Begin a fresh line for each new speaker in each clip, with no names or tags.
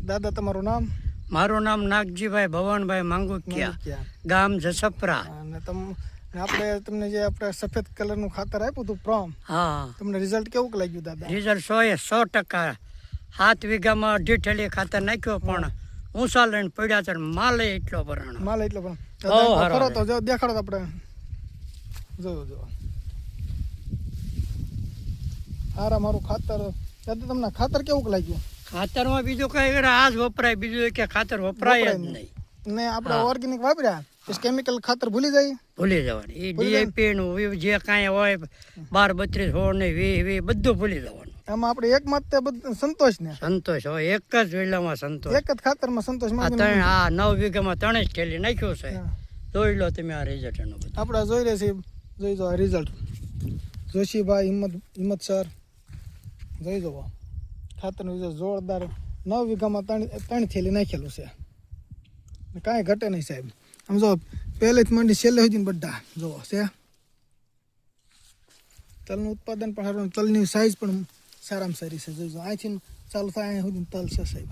દાદા તમારું નામ?
મારું નામ નાગજીભાઈ ભવનભાઈ માંગુકિયા, ગામ જસપરા.
અને આપણે તમને જે આપણે સફેદ કલરનું ખાતર આપ્યું હતું પ્રોમ,
હા,
તમને રિઝલ્ટ કેવું લાગ્યું દાદા?
રિઝલ્ટ 100%. 7 વીઘામાં 2.5 ઠેલી ખાતર નાખ્યો, પણ ઊંચા લઈને પડ્યા છે. માલે એટલો ભરાણો,
માલ એટલો પણ ખરો તો જો દેખાડો તો આપણે જો હારા મારું ખાતર. દાદા તમને ખાતર કેવું લાગ્યું?
ખાતરમાં બીજું કઈ આ જ વપરાય, બીજું કે ખાતર વપરાય જ નહીં.
ને આપણે ઓર્ગેનિક વાપર્યા, કેમિકલ ખાતર ભૂલી
જવાનું. એ ડીએપી નું જે કાંઈ હોય 12, 32, 16 ને 20 બધું ભૂલી જવાનું.
એમાં આપણે એક મત સંતોષ
હોય, એક જ વેલામાં સંતોષ,
એક જ ખાતરમાં સંતોષ.
9 વીઘામાં 3 જ ઠેલી નાખ્યું છે. જોઈ લો તમે આ રિઝલ્ટ એનું બધું.
આપણે જોઈ રહ્યા છીએ, જોઈ જો રિઝલ્ટ. જોશીભાઈ હિંમત સર, જોઈ જવો ખાતરનું રિઝલ્ટ જોરદાર. 9 વીઘામાં 3 થેલી નાખેલું છે, કાંઈ ઘટે નહીં સાહેબ. આમ જો પહેલેથી માંડી છેલ્લે સુધી બધા જોવો છે. તલનું ઉત્પાદન પણ સારું, તલની સાઈઝ પણ સારામાં સારી છે. જોઈજો અહીંથી ચાલુ થાય અહીં સુધી તલ છે સાહેબ.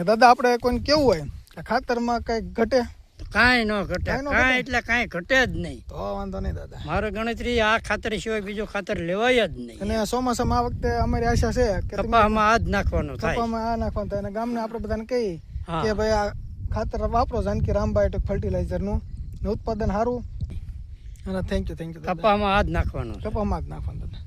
દાદા આપણે કોઈને કેવું હોય કે ખાતરમાં કઈ ઘટે?
કાંઈ ન ઘટે, કાંઈ એટલે કાંઈ ઘટે જ નહીં.
તો વાંધો નહીં દાદા.
મારે ગણતરી આ ખાતર સિવાય બીજું ખાતર લેવાય જ નહીં.
અને ચોમાસામાં આ વખતે અમારી આશા છે કે
કપામાં આ જ નાખવાનું થાય,
કપામાં આ નાખવાનું થાય. અને ગામને આપણે બધાને કહીએ કે ભાઈ આ ખાતર વાપરો, જાનકી રામબાયોટેક ફર્ટિલાઇઝરનું, ઉત્પાદન સારું. અને થેન્ક યુ.
કપામાં આ જ નાખવાનું,
કપામાં જ નાખવાનું દાદા.